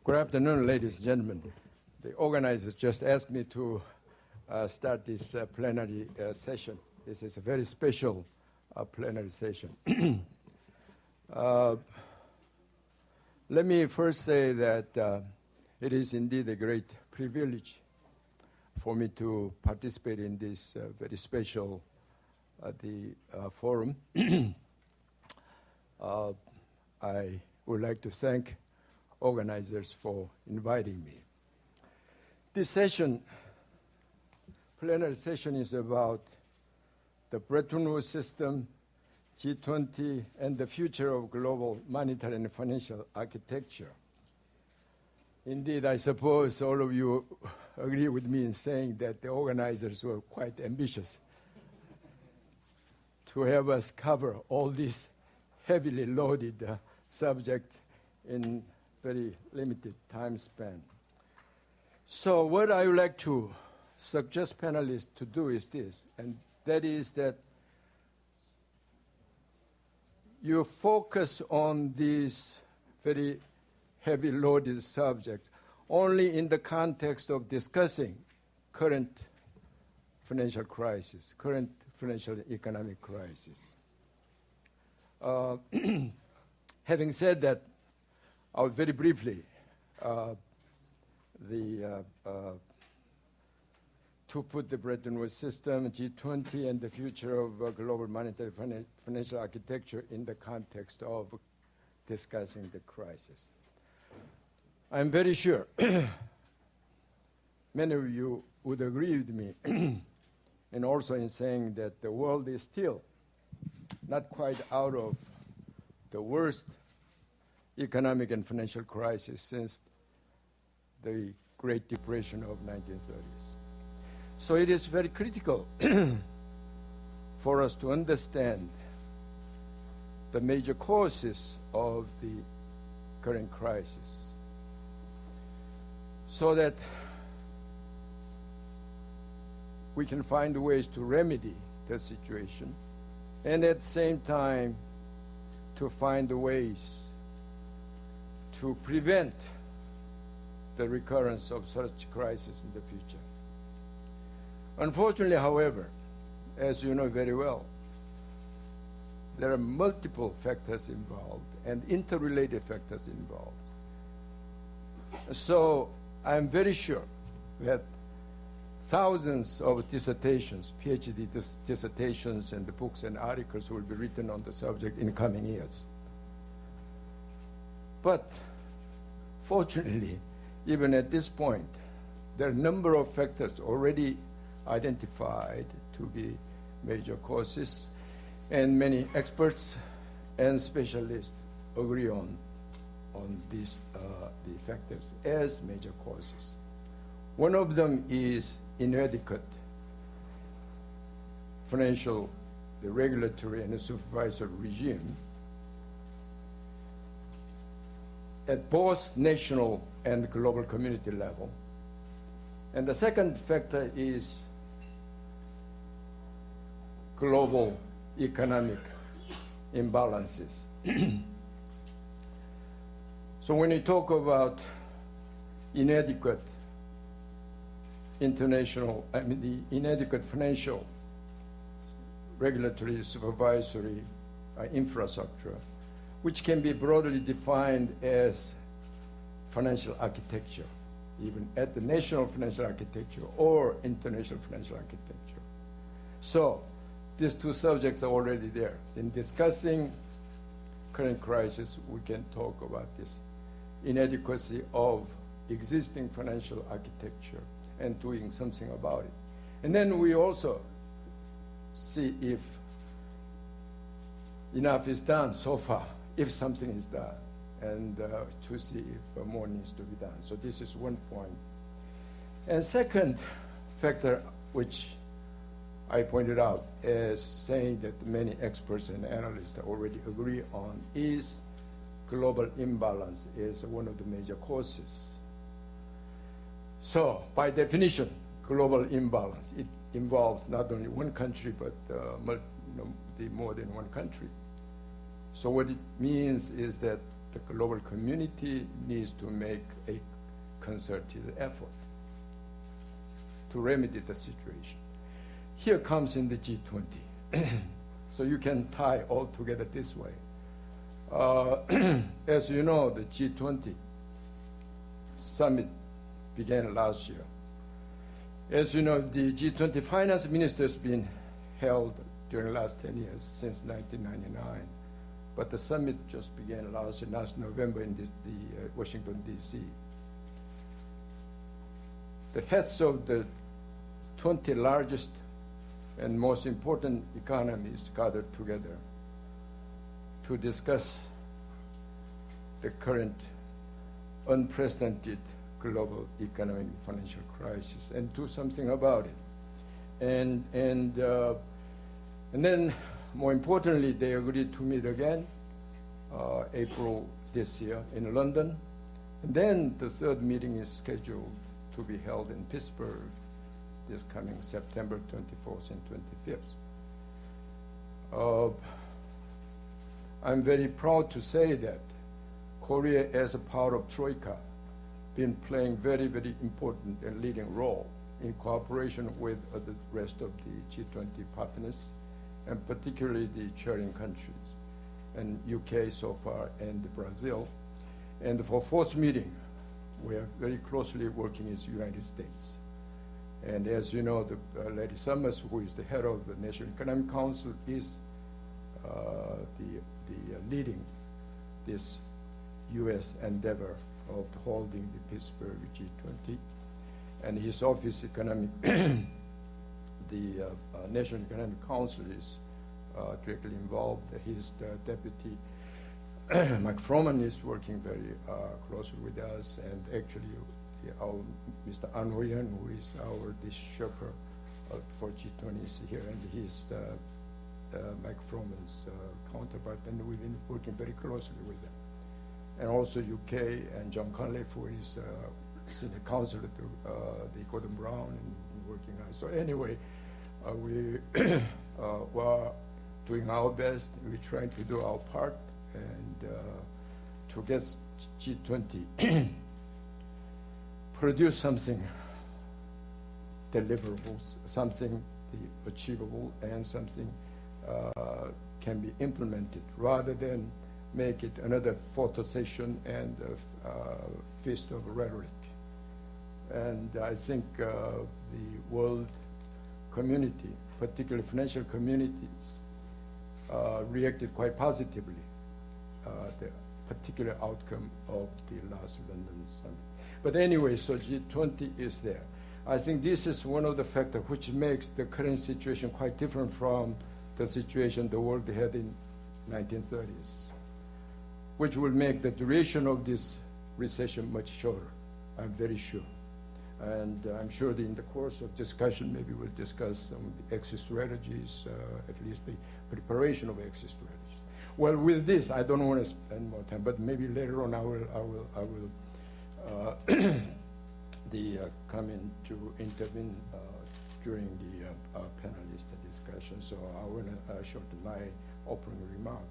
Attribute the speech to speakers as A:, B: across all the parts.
A: Good afternoon, ladies and gentlemen. The organizers just asked me to start this plenary session. This is a very special plenary session. Let me first say that it is indeed a great privilege for me to participate in this very special forum. I would like to thank organizers for inviting me. This session, plenary session, is about the Bretton Woods system, G20, and the future of global monetary and financial architecture. Indeed, I suppose all of you agree with me in saying that the organizers were quite ambitious to have us cover all these heavily loaded subjects in very limited time span. So what I would like to suggest panelists to do is this, and that is that you focus on these very heavy loaded subjects only in the context of discussing current financial crisis, current financial economic crisis. Having said that, I'll very briefly to put the Bretton Woods system, G20, and the future of global monetary financial architecture in the context of discussing the crisis. I'm very sure many of you would agree with me and also in saying that the world is still not quite out of the worst economic and financial crisis since the Great Depression of 1930s. So it is very critical for us to understand the major causes of the current crisis so that we can find ways to remedy the situation and at the same time to find ways to prevent the recurrence of such crisis in the future. Unfortunately, however, as you know very well, there are multiple factors involved and interrelated factors involved. So I'm very sure that thousands of dissertations, PhD dissertations, and the books and articles will be written on the subject in coming years. But fortunately, even at this point, there are a number of factors already identified to be major causes, and many experts and specialists agree on these the factors as major causes. One of them is inadequate financial, the regulatory and the supervisory regime at both national and global community level. And the second factor is global economic imbalances. So when you talk about inadequate the inadequate financial, regulatory, supervisory infrastructure, which can be broadly defined as financial architecture, even at the national financial architecture or international financial architecture. So these two subjects are already there. In discussing current crisis, we can talk about this inadequacy of existing financial architecture and doing something about it. And then we also see if enough is done so far, if something is done, and to see if more needs to be done. So this is one point. And second factor, which I pointed out as saying that many experts and analysts already agree on, is global imbalance is one of the major causes. So by definition, global imbalance, it involves not only one country, but more than one country. So what it means is that the global community needs to make a concerted effort to remedy the situation. Here comes in the G20. So you can tie all together this way. As you know, the G20 summit began last year. As you know, the G20 finance ministers been held during the last 10 years, since 1999. But the summit just began last November in Washington, D.C. The heads of the 20 largest and most important economies gathered together to discuss the current unprecedented global economic financial crisis and do something about it. And then, more importantly, they agreed to meet again April this year in London. And then the third meeting is scheduled to be held in Pittsburgh this coming September 24th and 25th. I'm very proud to say that Korea, as a part of Troika, been playing very, very important and leading role in cooperation with the rest of the G20 partners, and particularly the chairing countries, and UK so far, and Brazil. And for fourth meeting, we are very closely working with the United States. And as you know, the Lady Summers, who is the head of the National Economic Council, is leading this U.S. endeavor of holding the Pittsburgh G20. And his office, economic, the National Economic Council is directly involved. His deputy, Mike Froman, is working very closely with us, and actually our Mr. An Ho-yeon, who is our Sherpa for G20, is here, and he's Mike Froman's counterpart, and we've been working very closely with them. And also UK, and John Conliffe, who is senior counselor to the Gordon Brown, and working on. So anyway, we were doing our best. We're trying to do our part, and to get G20 produce something deliverable, something achievable, and something can be implemented, rather than make it another photo session and a feast of rhetoric. And I think the world community, particularly financial communities, reacted quite positively the particular outcome of the last London summit. But anyway, so G20 is there. I think this is one of the factors which makes the current situation quite different from the situation the world had in 1930s, which will make the duration of this recession much shorter, I'm very sure. And I'm sure that in the course of discussion, maybe we'll discuss some of the exit strategies, at least the preparation of exit strategies. Well, with this, I don't want to spend more time, but maybe later on I will come in to intervene during the panelist discussion. So I want to shorten my opening remark.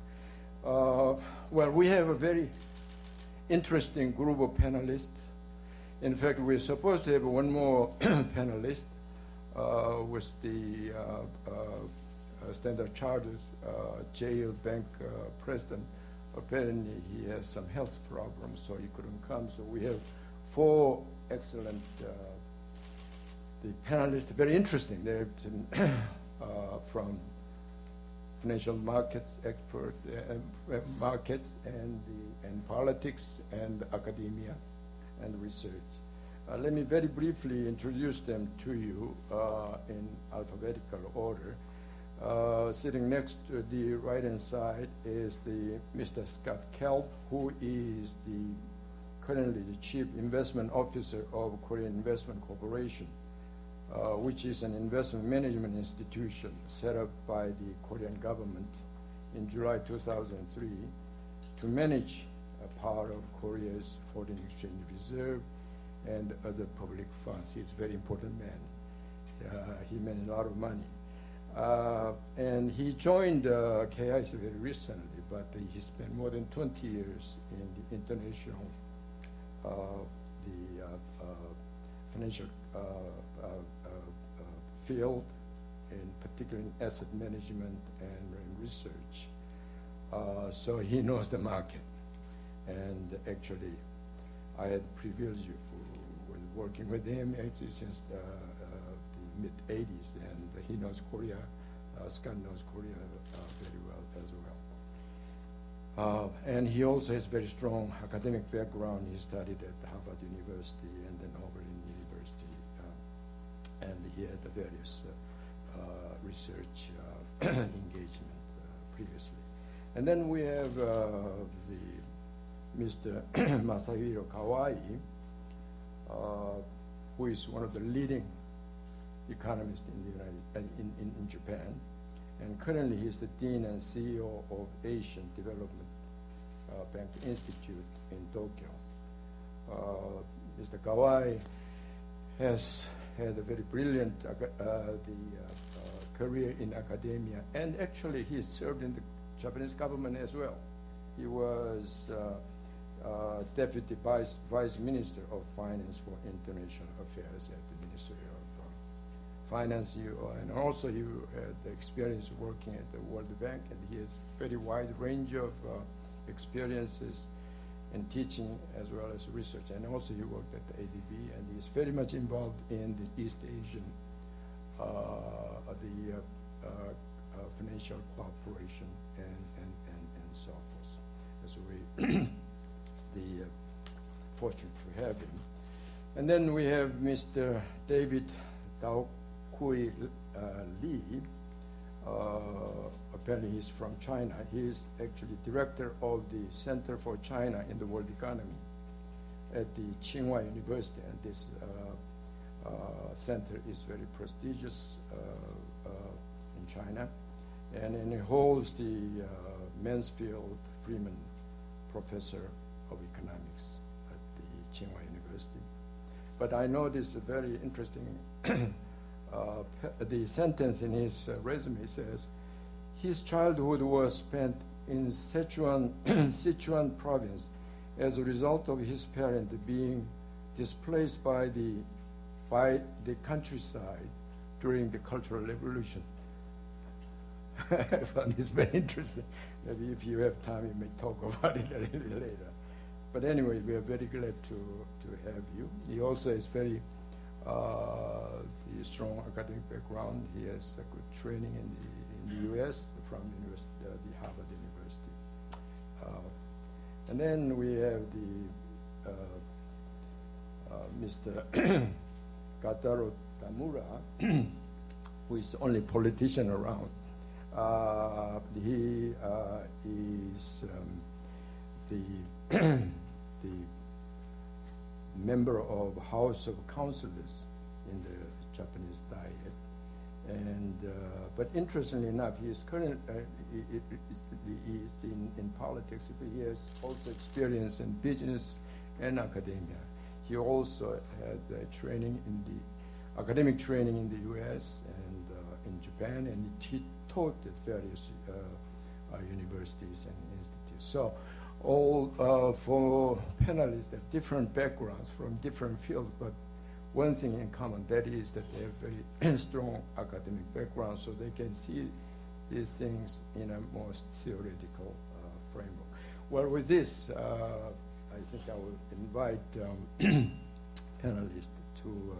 A: Well, we have a very interesting group of panelists. In fact, we're supposed to have one more panelist with the Standard Chartered JL Bank president. Apparently, he has some health problems, so he couldn't come. So we have four excellent the panelists, very interesting. They're from financial markets expert, markets and politics and academia and research. Let me very briefly introduce them to you in alphabetical order. Sitting next to the right-hand side is Mr. Scott Kelp, who is currently the Chief Investment Officer of Korean Investment Corporation, which is an investment management institution set up by the Korean government in July 2003 to manage a part of Korea's foreign exchange reserve and other public funds. He's a very important man. He made a lot of money. And he joined KIC very recently, but he spent more than 20 years in the international financial field, in particular in asset management and research. So he knows the market. And actually, I had the privilege of working with him actually since the mid-'80s, and he knows Korea. Scott knows Korea very well as well. And he also has very strong academic background. He studied at Harvard University and then Oberlin University, and he had various research engagement previously. And then we have Mr. Masahiro Kawai, who is one of the leading economists in Japan, and currently he's the Dean and CEO of Asian Development Bank Institute in Tokyo. Mr. Kawai has had a very brilliant career in academia, and actually he served in the Japanese government as well. He was Deputy Vice Minister of Finance for International Affairs at the Ministry of Finance, and also he had the experience working at the World Bank, and he has very wide range of experiences in teaching as well as research, and also he worked at the ADB, and he's very much involved in the East Asian financial cooperation and so forth. So we the fortunate to have him. And then we have Mr. David Daokui Lee. Apparently he's from China. He is actually director of the Center for China in the World Economy at the Tsinghua University, and this center is very prestigious in China, and he holds the Mansfield Freeman Professor of Economics at the Tsinghua University. But I know this very interesting, the sentence in his resume says, his childhood was spent in Sichuan, Sichuan province as a result of his parents being displaced by the countryside during the Cultural Revolution. I found this very interesting. Maybe if you have time, you may talk about it a little later. But anyway, we are very glad to have you. He also has very strong academic background. He has a good training in the U.S. from the Harvard University. And then we have Mr. Kataro Tamura, who is the only politician around. He is the member of House of Councillors in the Japanese Diet, and but interestingly enough, he is currently in politics. But he has also experience in business and academia. He also had training in the academic training in the U.S. and in Japan, and he taught at various universities and institutes. So all four panelists have different backgrounds from different fields, but one thing in common, that is that they have very strong academic background, so they can see these things in a more theoretical framework. Well, with this, I think I will invite panelists to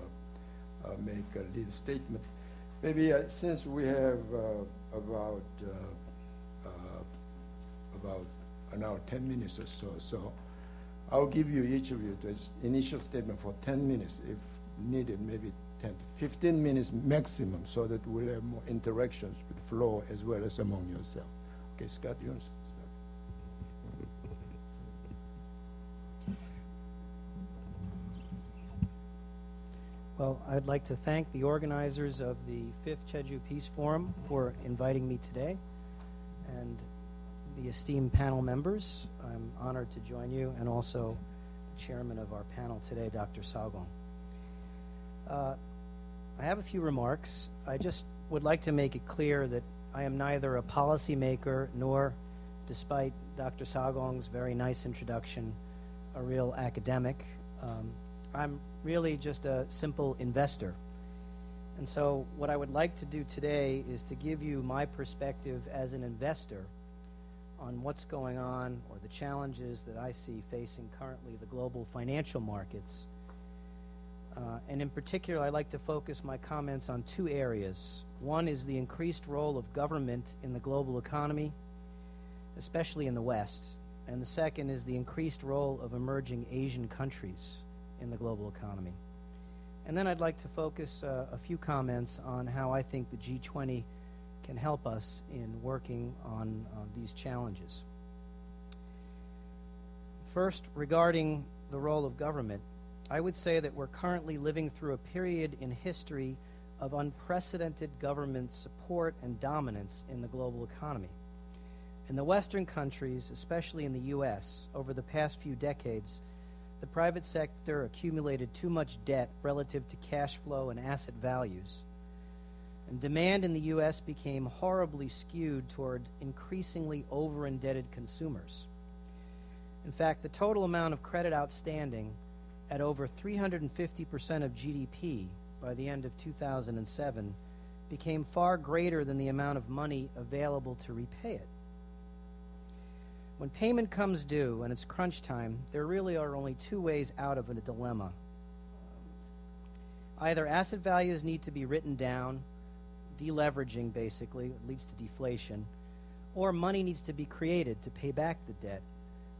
A: make a little statement. Maybe since we have about an hour, 10 minutes or so, I'll give you, each of you, the initial statement for 10 minutes. If needed, maybe 10 to 15 minutes maximum, so that we'll have more interactions with the floor as well as among yourself. Okay, Scott, you want to start?
B: Well, I'd like to thank the organizers of the 5th Jeju Peace Forum for inviting me today, and the esteemed panel members. I'm honored to join you, and also the chairman of our panel today, Dr. Salgong. I have a few remarks. I just would like to make it clear that I am neither a policymaker nor despite Dr. Sagong's very nice introduction, a real academic. I'm really just a simple investor. And so what I would like to do today is to give you my perspective as an investor on what's going on or the challenges that I see facing currently the global financial markets. And in particular, I'd like to focus my comments on two areas. One is the increased role of government in the global economy, especially in the West. And the second is the increased role of emerging Asian countries in the global economy. And then I'd like to focus a few comments on how I think the G20 can help us in working on these challenges. First, regarding the role of government, I would say that we're currently living through a period in history of unprecedented government support and dominance in the global economy. In the Western countries, especially in the U.S., over the past few decades, the private sector accumulated too much debt relative to cash flow and asset values. And demand in the U.S. became horribly skewed toward increasingly over-indebted consumers. In fact, the total amount of credit outstanding at over 350% of GDP by the end of 2007 became far greater than the amount of money available to repay it. When payment comes due and it's crunch time, there really are only two ways out of a dilemma. Either asset values need to be written down, deleveraging basically leads to deflation, or money needs to be created to pay back the debt,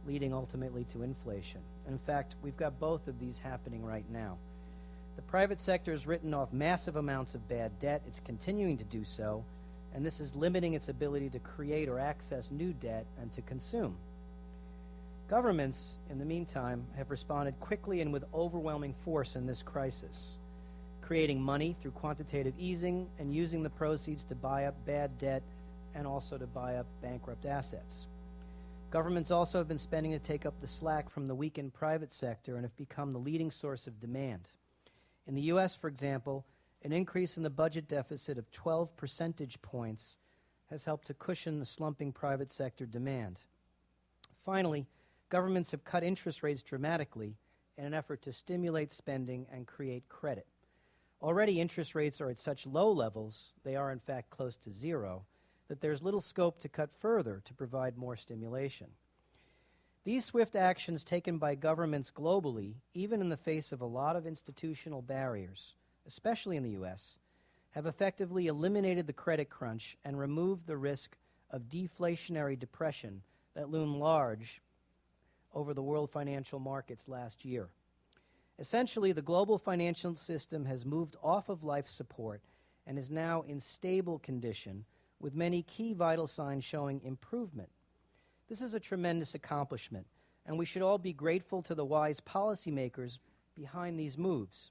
B: leading ultimately to inflation. In fact, we've got both of these happening right now. The private sector has written off massive amounts of bad debt. It's continuing to do so, and this is limiting its ability to create or access new debt and to consume. Governments, in the meantime, have responded quickly and with overwhelming force in this crisis, creating money through quantitative easing and using the proceeds to buy up bad debt and also to buy up bankrupt assets. Governments also have been spending to take up the slack from the weakened private sector and have become the leading source of demand. In the U.S., for example, an increase in the budget deficit of 12 percentage points has helped to cushion the slumping private sector demand. Finally, governments have cut interest rates dramatically in an effort to stimulate spending and create credit. Already interest rates are at such low levels, they are in fact close to zero, that there's little scope to cut further to provide more stimulation. These swift actions taken by governments globally, even in the face of a lot of institutional barriers, especially in the U.S., have effectively eliminated the credit crunch and removed the risk of deflationary depression that loomed large over the world financial markets last year. Essentially, the global financial system has moved off of life support and is now in stable condition, with many key vital signs showing improvement. This is a tremendous accomplishment, and we should all be grateful to the wise policymakers behind these moves.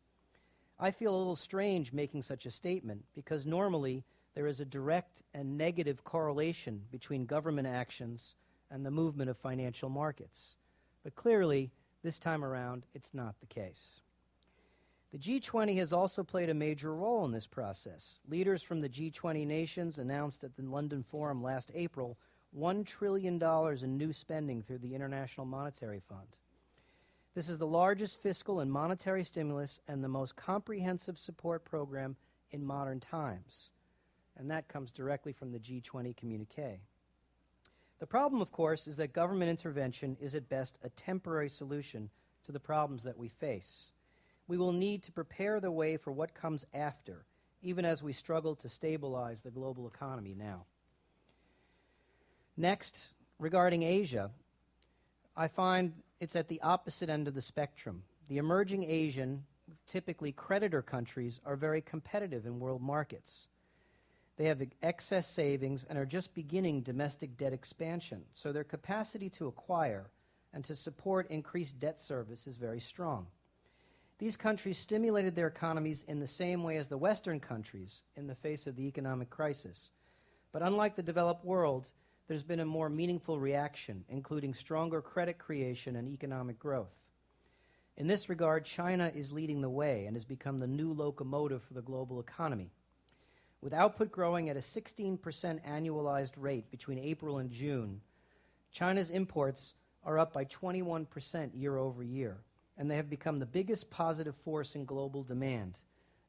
B: I feel a little strange making such a statement because normally there is a direct and negative correlation between government actions and the movement of financial markets. But clearly, this time around, it's not the case. The G20 has also played a major role in this process. Leaders from the G20 nations announced at the London Forum last April $1 trillion in new spending through the International Monetary Fund. This is the largest fiscal and monetary stimulus and the most comprehensive support program in modern times. And that comes directly from the G20 communique. The problem, of course, is that government intervention is at best a temporary solution to the problems that we face. We will need to prepare the way for what comes after, even as we struggle to stabilize the global economy now. Next, regarding Asia, I find it's at the opposite end of the spectrum. The emerging Asian, typically creditor countries, are very competitive in world markets. They have excess savings and are just beginning domestic debt expansion, so their capacity to acquire and to support increased debt service is very strong. These countries stimulated their economies in the same way as the Western countries in the face of the economic crisis. But unlike the developed world, there's been a more meaningful reaction, including stronger credit creation and economic growth. In this regard, China is leading the way and has become the new locomotive for the global economy. With output growing at a 16% annualized rate between April and June, China's imports are up by 21% year over year, and they have become the biggest positive force in global demand,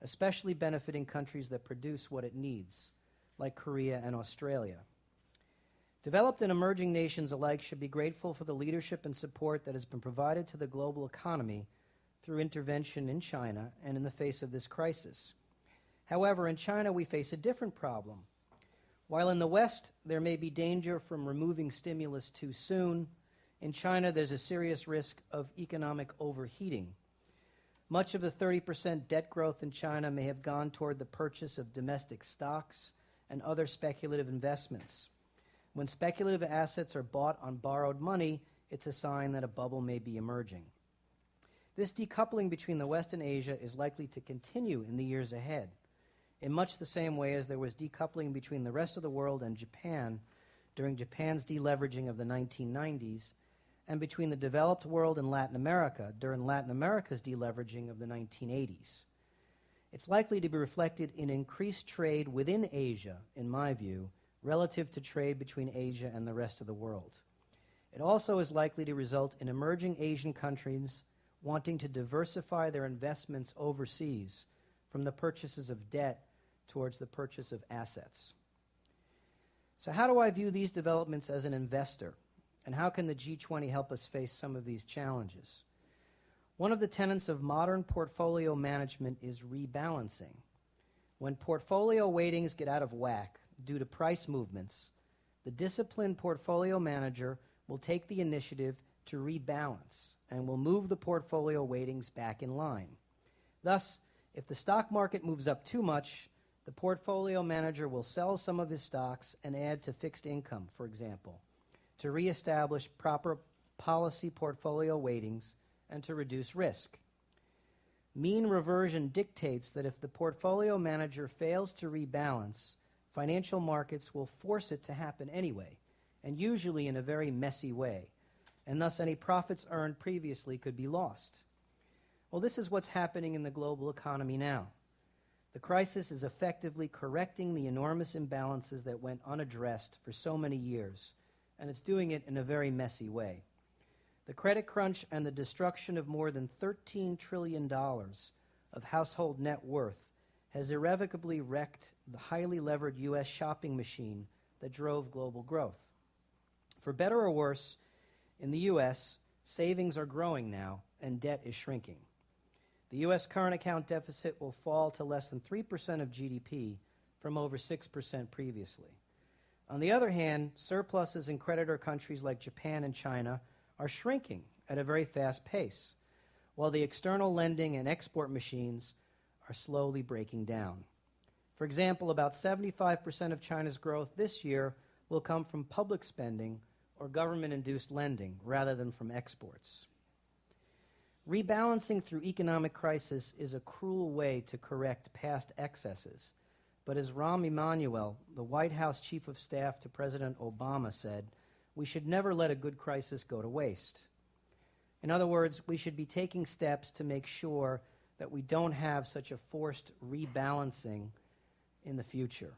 B: especially benefiting countries that produce what it needs, like Korea and Australia. Developed and emerging nations alike should be grateful for the leadership and support that has been provided to the global economy through intervention in China and in the face of this crisis. However, in China, we face a different problem. While in the West, there may be danger from removing stimulus too soon, in China, there's a serious risk of economic overheating. Much of the 30% debt growth in China may have gone toward the purchase of domestic stocks and other speculative investments. When speculative assets are bought on borrowed money, it's a sign that a bubble may be emerging. This decoupling between the West and Asia is likely to continue in the years ahead, in much the same way as there was decoupling between the rest of the world and Japan during Japan's deleveraging of the 1990s, and between the developed world and Latin America during Latin America's deleveraging of the 1980s. It's likely to be reflected in increased trade within Asia, in my view, relative to trade between Asia and the rest of the world. It also is likely to result in emerging Asian countries wanting to diversify their investments overseas from the purchases of debt towards the purchase of assets. So how do I view these developments as an investor? And how can the G20 help us face some of these challenges? One of the tenets of modern portfolio management is rebalancing. When portfolio weightings get out of whack due to price movements, the disciplined portfolio manager will take the initiative to rebalance and will move the portfolio weightings back in line. Thus, if the stock market moves up too much, the portfolio manager will sell some of his stocks and add to fixed income, for example, to reestablish proper policy portfolio weightings and to reduce risk. Mean reversion dictates that if the portfolio manager fails to rebalance, financial markets will force it to happen anyway, and usually in a very messy way, and thus any profits earned previously could be lost. Well, this is what's happening in the global economy now. The crisis is effectively correcting the enormous imbalances that went unaddressed for so many years, and it's doing it in a very messy way. The credit crunch and the destruction of more than $13 trillion of household net worth has irrevocably wrecked the highly levered U.S. shopping machine that drove global growth. For better or worse, in the U.S., savings are growing now and debt is shrinking. The U.S. current account deficit will fall to less than 3% of GDP from over 6% previously. On the other hand, surpluses in creditor countries like Japan and China are shrinking at a very fast pace, while the external lending and export machines are slowly breaking down. For example, about 75% of China's growth this year will come from public spending or government-induced lending rather than from exports. Rebalancing through economic crisis is a cruel way to correct past excesses. But as Rahm Emanuel, the White House Chief of Staff to President Obama, said, we should never let a good crisis go to waste. In other words, we should be taking steps to make sure that we don't have such a forced rebalancing in the future.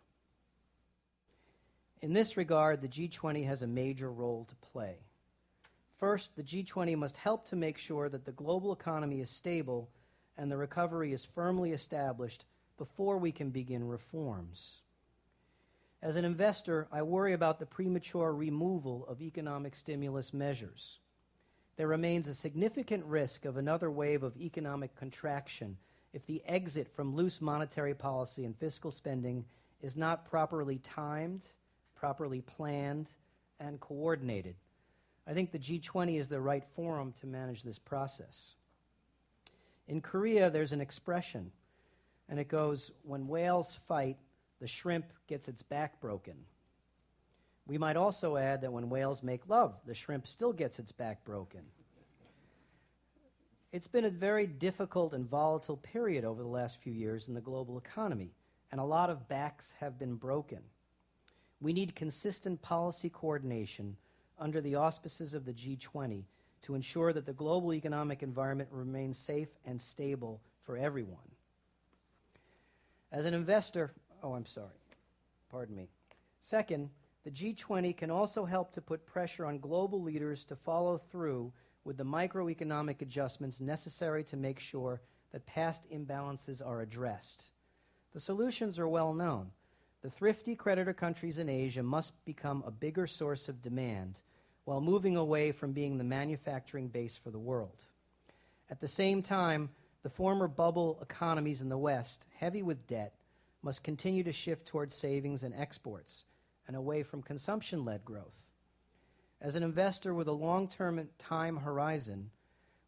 B: In this regard, the G20 has a major role to play. First, the G20 must help to make sure that the global economy is stable and the recovery is firmly established before we can begin reforms. As an investor, I worry about the premature removal of economic stimulus measures. There remains a significant risk of another wave of economic contraction if the exit from loose monetary policy and fiscal spending is not properly timed, properly planned, and coordinated. I think the G20 is the right forum to manage this process. In Korea, there's an expression, and it goes, when whales fight, the shrimp gets its back broken. We might also add that when whales make love, the shrimp still gets its back broken. It's been a very difficult and volatile period over the last few years in the global economy, and a lot of backs have been broken. We need consistent policy coordination under the auspices of the G20 to ensure that the global economic environment remains safe and stable for everyone. As an investor, pardon me. Second, the G20 can also help to put pressure on global leaders to follow through with the microeconomic adjustments necessary to make sure that past imbalances are addressed. The solutions are well known. The thrifty creditor countries in Asia must become a bigger source of demand while moving away from being the manufacturing base for the world. At the same time, the former bubble economies in the West, heavy with debt, must continue to shift towards savings and exports and away from consumption-led growth. As an investor with a long-term time horizon,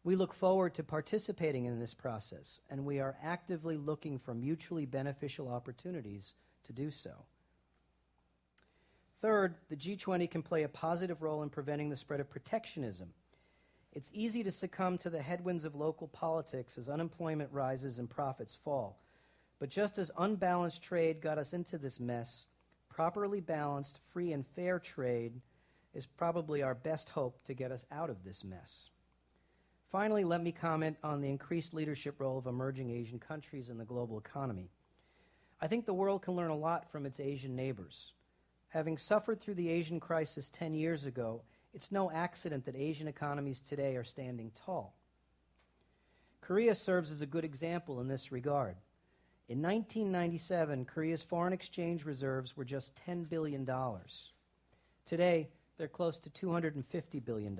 B: we look forward to participating in this process, and we are actively looking for mutually beneficial opportunities to do so. Third, the G20 can play a positive role in preventing the spread of protectionism. It's easy to succumb to the headwinds of local politics as unemployment rises and profits fall. But just as unbalanced trade got us into this mess, properly balanced, free and fair trade is probably our best hope to get us out of this mess. Finally, let me comment on the increased leadership role of emerging Asian countries in the global economy. I think the world can learn a lot from its Asian neighbors. Having suffered through the Asian crisis 10 years ago, it's no accident that Asian economies today are standing tall. Korea serves as a good example in this regard. In 1997, Korea's foreign exchange reserves were just $10 billion. Today, they're close to $250 billion.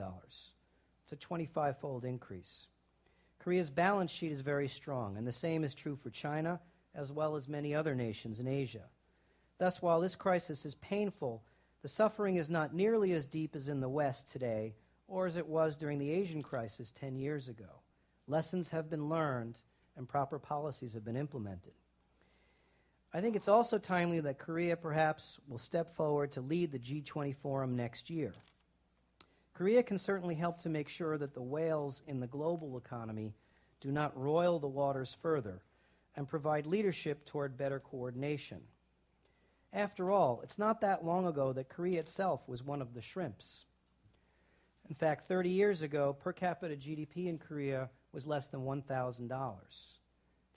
B: It's a 25-fold increase. Korea's balance sheet is very strong, and the same is true for China, as well as many other nations in Asia. Thus, while this crisis is painful, the suffering is not nearly as deep as in the West today, or as it was during the Asian crisis 10 years ago. Lessons have been learned, and proper policies have been implemented. I think it's also timely that Korea perhaps will step forward to lead the G20 forum next year. Korea can certainly help to make sure that the whales in the global economy do not roil the waters further and provide leadership toward better coordination. After all, it's not that long ago that Korea itself was one of the shrimps. In fact, 30 years ago, per capita GDP in Korea was less than $1,000.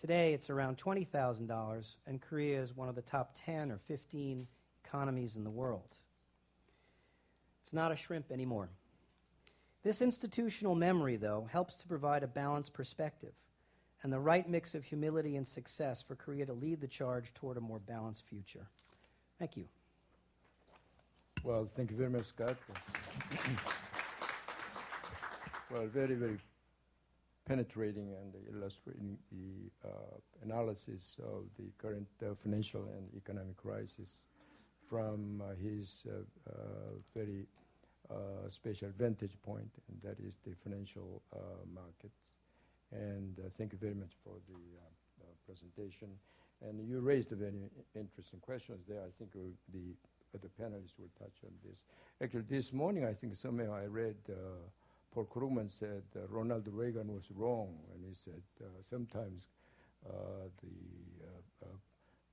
B: Today, it's around $20,000, and Korea is one of the top 10 or 15 economies in the world. It's not a shrimp anymore. This institutional memory, though, helps to provide a balanced perspective and the right mix of humility and success for Korea to lead the charge toward a more balanced future. Thank you.
A: Well, thank you very much, Scott. Well, very, very penetrating and illustrating the analysis of the current financial and economic crisis from his very special vantage point, and that is the financial markets. And thank you very much for the presentation. And you raised very interesting questions there. I think the panelists will touch on this. Actually, this morning, I think somehow I read Paul Krugman said Ronald Reagan was wrong, and he said sometimes the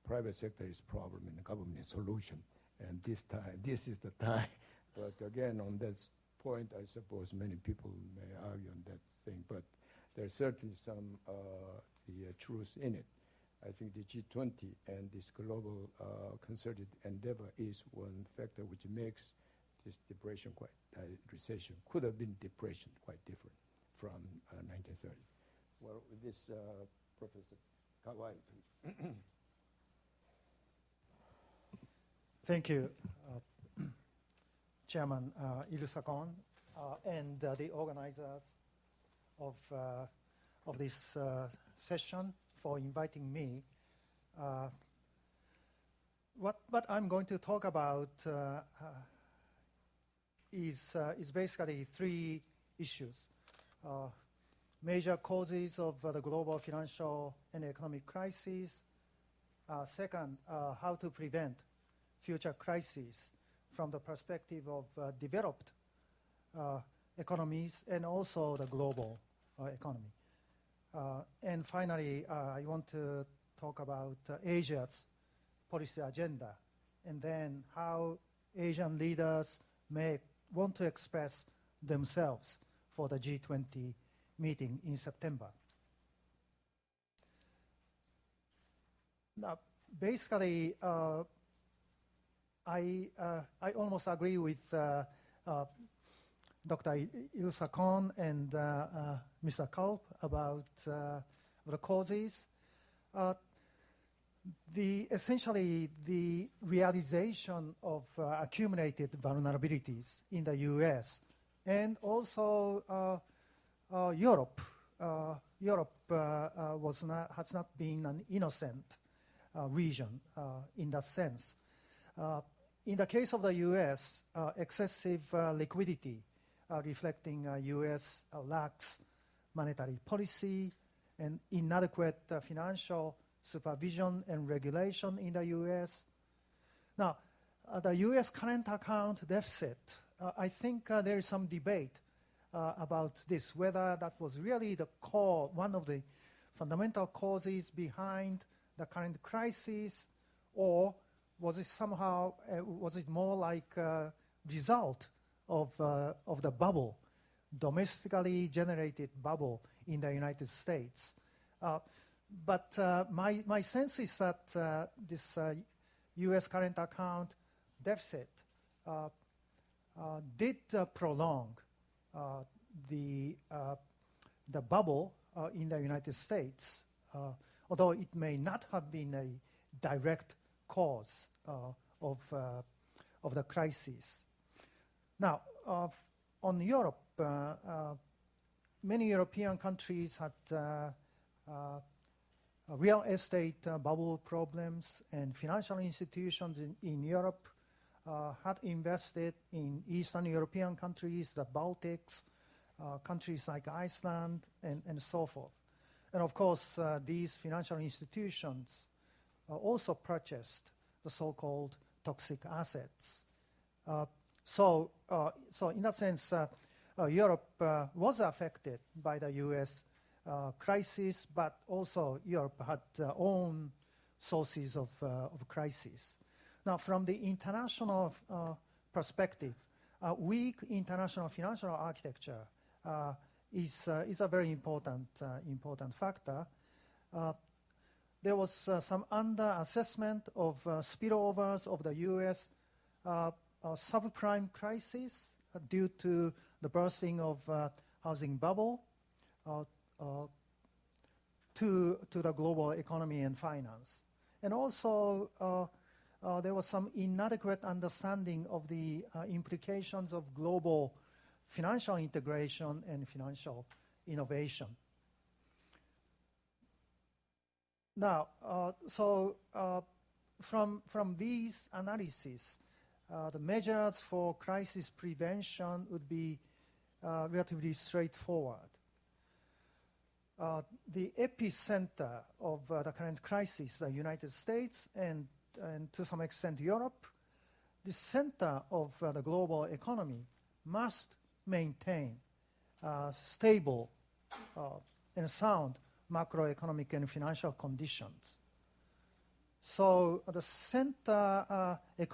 A: private sector is problem and the government is solution. And this is the time. But again, on that point, I suppose many people may argue on that thing, but there's certainly some the truth in it. I think the G20 and this global concerted endeavor is one factor which makes this depression recession could have been depression quite different from 1930s. Well, with this, Professor Kawai, please.
C: Thank you, Chairman Il-Sakon, and the organizers of this session for inviting me. What I'm going to talk about is basically three issues. Major causes of the global financial and economic crisis. Second, how to prevent future crises from the perspective of developed economies and also the global economy. And finally, I want to talk about Asia's policy agenda, and then how Asian leaders may want to express themselves for the G20 meeting in September. Now, basically, I almost agree with Dr. Ilsa Kohn and Mr. Kulp about the causes. Essentially, the realization of accumulated vulnerabilities in the U.S. and also Europe. Europe has not been an innocent region in that sense. In the case of the U.S., excessive liquidity reflecting U.S. lax monetary policy and inadequate financial supervision and regulation in the U.S. Now, the U.S. current account deficit, I think there is some debate about this, whether that was really the core, one of the fundamental causes behind the current crisis, or was it somehow, was it more like a result of the bubble, domestically generated bubble in the United States? But my sense is that this U.S. current account deficit did prolong the bubble in the United States, although it may not have been a direct cause of the crisis. Now, on Europe, many European countries had real estate bubble problems, and financial institutions in Europe had invested in Eastern European countries, the Baltics, countries like Iceland, and so forth. And of course, these financial institutions also purchased the so-called toxic assets. So in that sense, Europe was affected by the U.S. Crisis, but also Europe had own sources of crisis. Now, from the international perspective, weak international financial architecture is a very important factor. There was some under-assessment of spillovers of the U.S. Subprime crisis due to the bursting of housing bubble to the global economy and finance. And also, there was some inadequate understanding of the implications of global financial integration and financial innovation. Now, from these analyses, the measures for crisis prevention would be relatively straightforward. The epicenter of the current crisis, the United States, and to some extent Europe, the center of the global economy must maintain stable and sound macroeconomic and financial conditions. So the center economy